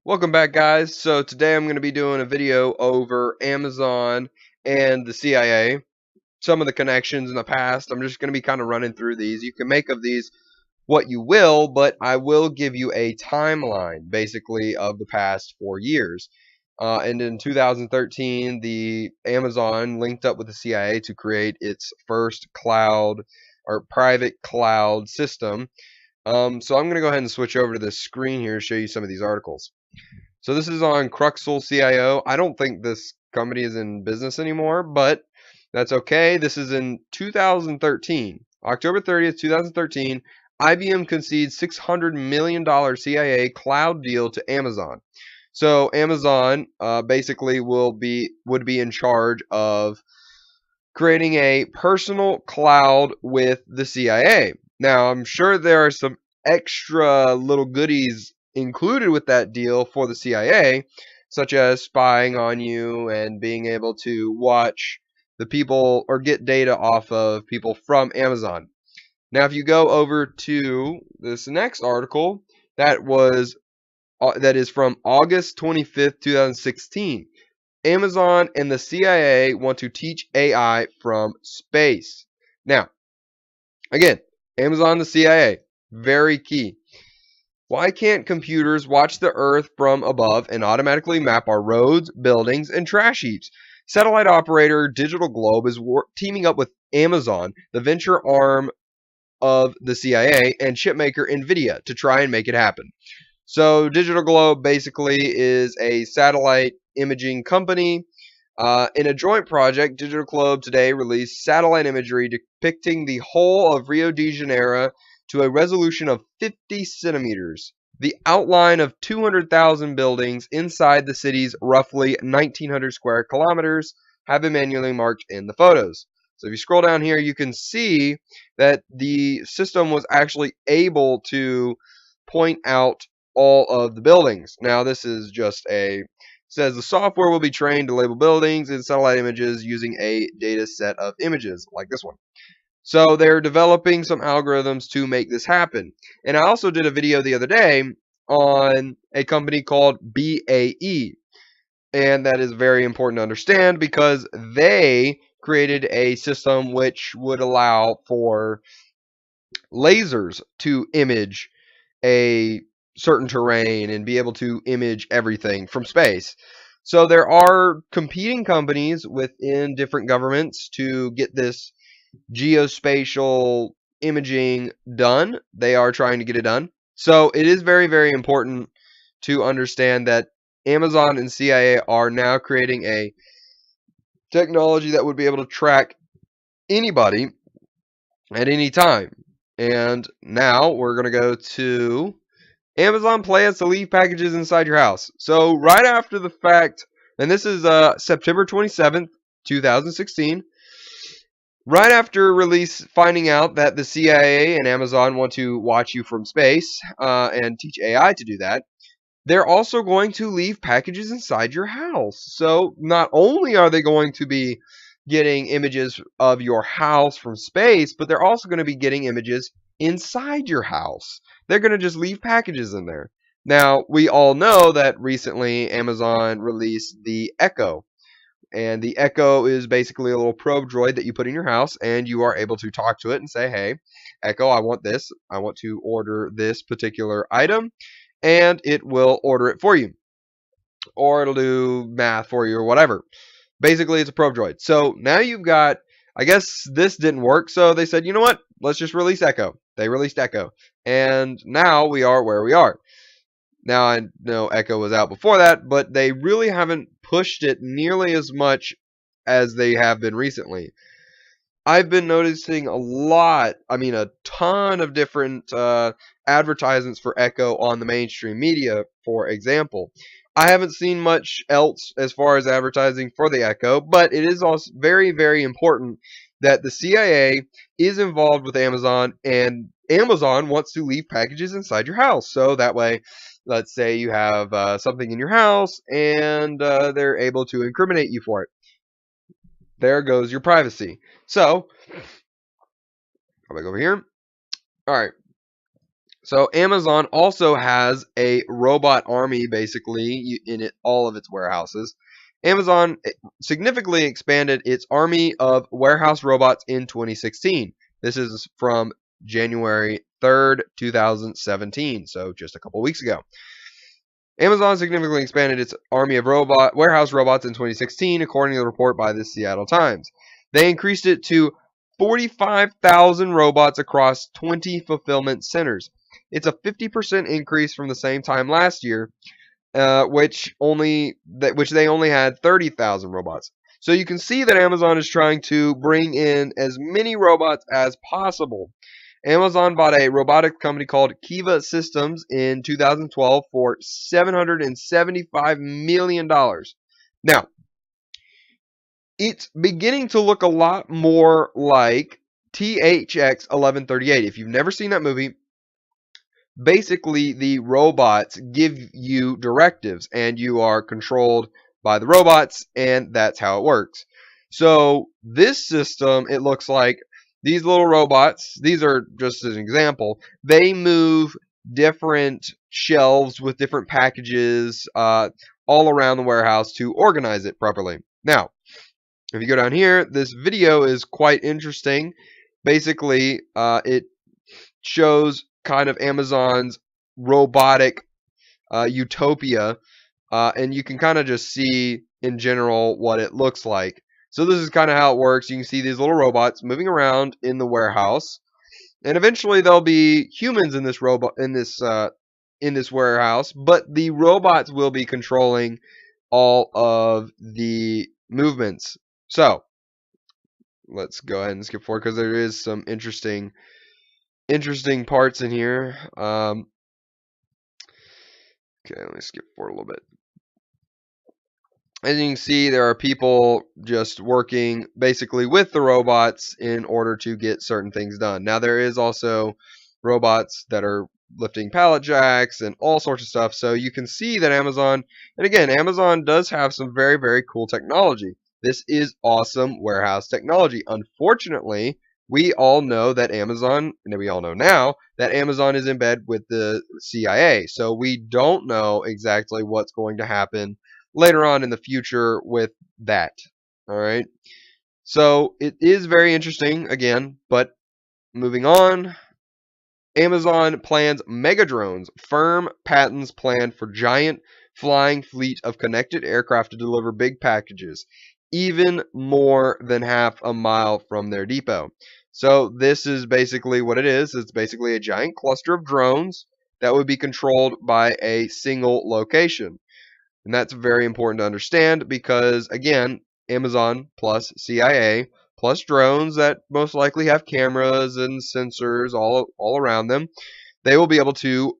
Welcome back, guys. So today I'm going to be doing a video over Amazon and the CIA. Some of the connections in the past. I'm just going to be kind of running through these. You can make of these what you will, but I will give you a timeline, basically, of the past 4 years. And in 2013, the Amazon linked up with the CIA to create its first cloud or private cloud system. So I'm going to go ahead and switch over to the screen here to show you some of these articles. So this is on Cruxel CIO. I don't think this company is in business anymore, but that's okay. This is in 2013, October 30th, 2013. IBM concedes $600 million CIA cloud deal to Amazon. So Amazon basically would be in charge of creating a personal cloud with the CIA. Now, I'm sure there are some extra little goodies included with that deal for the CIA, such as spying on you and being able to watch the people or get data off of people from Amazon. Now, if you go over to this next article, that is from August 25th, 2016. Amazon and the CIA want to teach AI from space. Now, again, Amazon, the CIA, very key. Why can't computers watch the Earth from above and automatically map our roads, buildings, and trash heaps? Satellite operator Digital Globe is teaming up with Amazon, the venture arm of the CIA, and chipmaker NVIDIA to try and make it happen. So Digital Globe basically is a satellite imaging company. In a joint project, Digital Globe today released satellite imagery depicting the whole of Rio de Janeiro to a resolution of 50 centimeters. The outline of 200,000 buildings inside the city's roughly 1,900 square kilometers have been manually marked in the photos. So if you scroll down here, you can see that the system was actually able to point out all of the buildings. Now, this is just says the software will be trained to label buildings in satellite images using a data set of images like this one. So they're developing some algorithms to make this happen. And I also did a video the other day on a company called BAE. And that is very important to understand because they created a system which would allow for lasers to image a certain terrain and be able to image everything from space. So there are competing companies within different governments to get this geospatial imaging done. They are trying to get it done. So it is very, very important to understand that Amazon and CIA are now creating a technology that would be able to track anybody at any time. And now we're going to go to Amazon plans to leave packages inside your house. So right after the fact, and this is September 27th, 2016, right after release finding out that the CIA and Amazon want to watch you from space and teach AI to do that, they're also going to leave packages inside your house. So not only are they going to be getting images of your house from space, but they're also going to be getting images inside your house. They're going to just leave packages in there. Now, we all know that recently Amazon released the Echo. And the Echo is basically a little probe droid that you put in your house, and you are able to talk to it and say, hey, Echo, I want this. I want to order this particular item, and it will order it for you. Or it'll do math for you or whatever. Basically, it's a probe droid. So now you've got, I guess this didn't work, so they said, you know what? Let's just release Echo. They released Echo. And now we are where we are. Now, I know Echo was out before that, but they really haven't pushed it nearly as much as they have been recently. I've been noticing a ton of different advertisements for Echo on the mainstream media, for example. I haven't seen much else as far as advertising for the Echo, but it is also very, very important that the CIA is involved with Amazon, and Amazon wants to leave packages inside your house. So that way, let's say you have something in your house, and they're able to incriminate you for it. There goes your privacy. So, come back over here. All right. So Amazon also has a robot army basically in all of its warehouses. Amazon significantly expanded its army of warehouse robots in 2016. This is from January 3rd, 2017, so just a couple weeks ago. Amazon significantly expanded its army of warehouse robots in 2016, according to the report by the Seattle Times. They increased it to 45,000 robots across 20 fulfillment centers. It's a 50% increase from the same time last year, which they only had 30,000 robots. So you can see that Amazon is trying to bring in as many robots as possible. Amazon bought a robotics company called Kiva Systems in 2012 for $775 million. Now, it's beginning to look a lot more like THX 1138. If you've never seen that movie, basically the robots give you directives and you are controlled by the robots, and that's how it works. So this system, it looks like these little robots, these are just an example, they move different shelves with different packages all around the warehouse to organize it properly. Now, if you go down here, this video is quite interesting. Basically, it shows kind of Amazon's robotic utopia, and you can kind of just see in general what it looks like. So this is kind of how it works. You can see these little robots moving around in the warehouse, and eventually there'll be humans in this warehouse, but the robots will be controlling all of the movements. So let's go ahead and skip forward because there is some interesting parts in here. Okay, let me skip forward a little bit. As you can see, there are people just working basically with the robots in order to get certain things done. Now, there is also robots that are lifting pallet jacks and all sorts of stuff. So you can see that Amazon, and again, Amazon does have some very, very cool technology. This is awesome warehouse technology. Unfortunately, we all know that Amazon, and we all know now, that Amazon is in bed with the CIA. So we don't know exactly what's going to happen later on in the future with that. All right. So it is very interesting again, but moving on. Amazon plans mega drones. Firm patents planned for giant flying fleet of connected aircraft to deliver big packages, even more than half a mile from their depot. So this is basically what it is. It's basically a giant cluster of drones that would be controlled by a single location. And that's very important to understand because, again, Amazon plus CIA plus drones that most likely have cameras and sensors all around them, they will be able to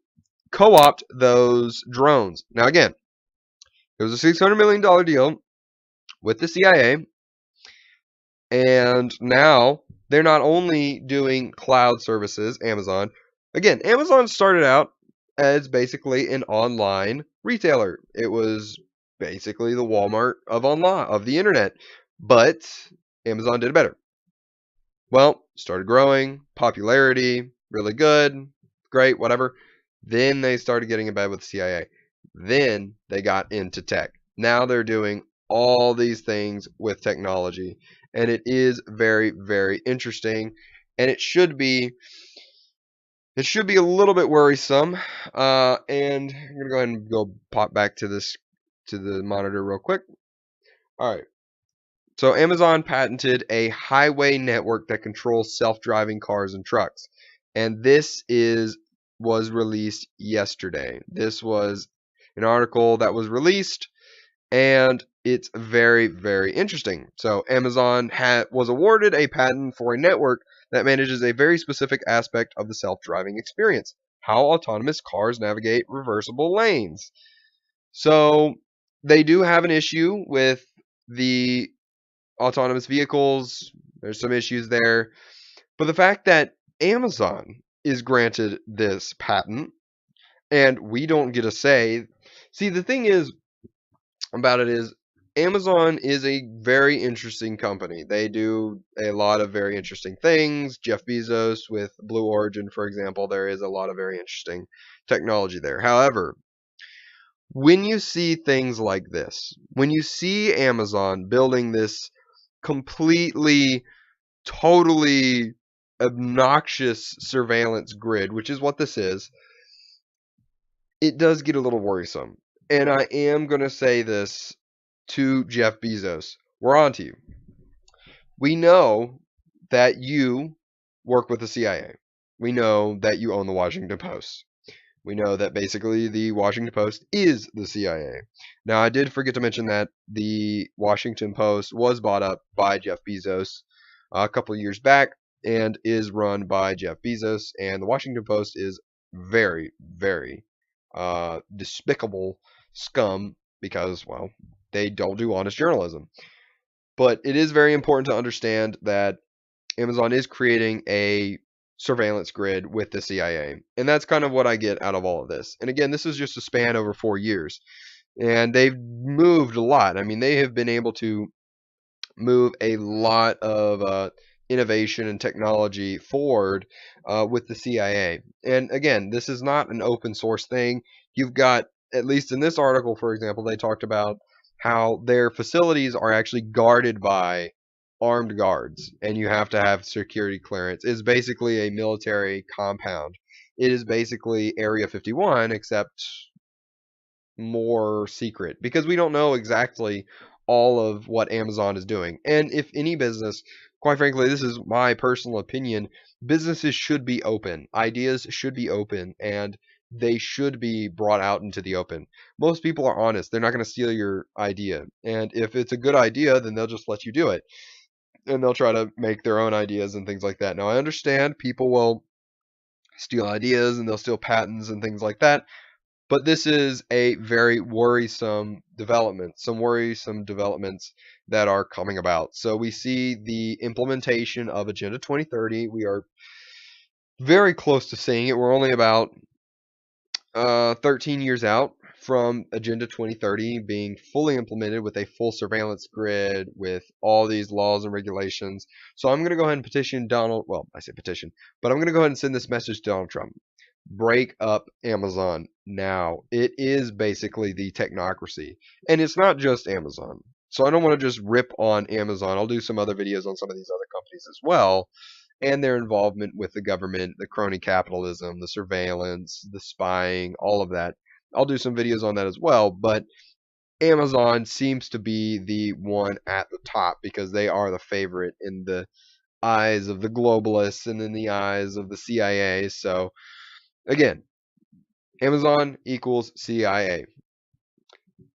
co-opt those drones. Now, again, it was a $600 million deal with the CIA, and now they're not only doing cloud services, Amazon. Again, Amazon started out as basically an online retailer. It was basically the Walmart of the internet, but Amazon did it better. Well, started growing, popularity, really good, great, whatever. Then they started getting in bed with the CIA. Then they got into tech. Now they're doing all these things with technology, and it is very, very interesting, and it should be a little bit worrisome. And I'm gonna go ahead and go pop back to the monitor real quick. All right. So Amazon patented a highway network that controls self-driving cars and trucks, and this was released yesterday. This was an article that was released, and it's very, very interesting. So Amazon was awarded a patent for a network that manages a very specific aspect of the self-driving experience: how autonomous cars navigate reversible lanes. So they do have an issue with the autonomous vehicles. There's some issues there. But the fact that Amazon is granted this patent and we don't get a say. See, the thing is about it is Amazon is a very interesting company. They do a lot of very interesting things. Jeff Bezos with Blue Origin, for example, there is a lot of very interesting technology there. However, when you see things like this, when you see Amazon building this completely, totally obnoxious surveillance grid, which is what this is, it does get a little worrisome. And I am going to say this to Jeff Bezos. We're on to you. We know that you work with the CIA. We know that you own the Washington Post. We know that basically the Washington Post is the CIA. Now, I did forget to mention that the Washington Post was bought up by Jeff Bezos a couple of years back and is run by Jeff Bezos. And the Washington Post is very, very despicable scum because, well, they don't do honest journalism. But it is very important to understand that Amazon is creating a surveillance grid with the CIA. And that's kind of what I get out of all of this. And again, this is just a span over 4 years. And they've moved a lot. I mean, they have been able to move a lot of innovation and technology forward with the CIA. And again, this is not an open source thing. You've got, at least in this article, for example, they talked about how their facilities are actually guarded by armed guards, and you have to have security clearance. It's basically a military compound. It is basically Area 51, except more secret because we don't know exactly all of what Amazon is doing. And if any business, quite frankly, this is my personal opinion, businesses should be open. Ideas should be open and they should be brought out into the open. Most people are honest. They're not going to steal your idea. And if it's a good idea, then they'll just let you do it. And they'll try to make their own ideas and things like that. Now, I understand people will steal ideas and they'll steal patents and things like that. But this is a very worrisome development, some worrisome developments that are coming about. So we see the implementation of Agenda 2030. We are very close to seeing it. We're only about 13 years out from Agenda 2030 being fully implemented with a full surveillance grid with all these laws and regulations. So I'm going to go ahead and petition Donald, well, I say petition, but I'm going to go ahead and send this message to Donald Trump. Break up Amazon now. It is basically the technocracy. And it's not just Amazon. So I don't want to just rip on Amazon. I'll do some other videos on some of these other companies as well and their involvement with the government, the crony capitalism, the surveillance, the spying, all of that. I'll do some videos on that as well, but Amazon seems to be the one at the top because they are the favorite in the eyes of the globalists and in the eyes of the CIA. So again, Amazon equals CIA.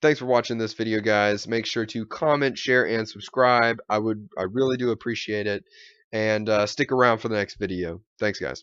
Thanks for watching this video, guys. Make sure to comment, share, and subscribe. I really do appreciate it. And stick around for the next video. Thanks, guys.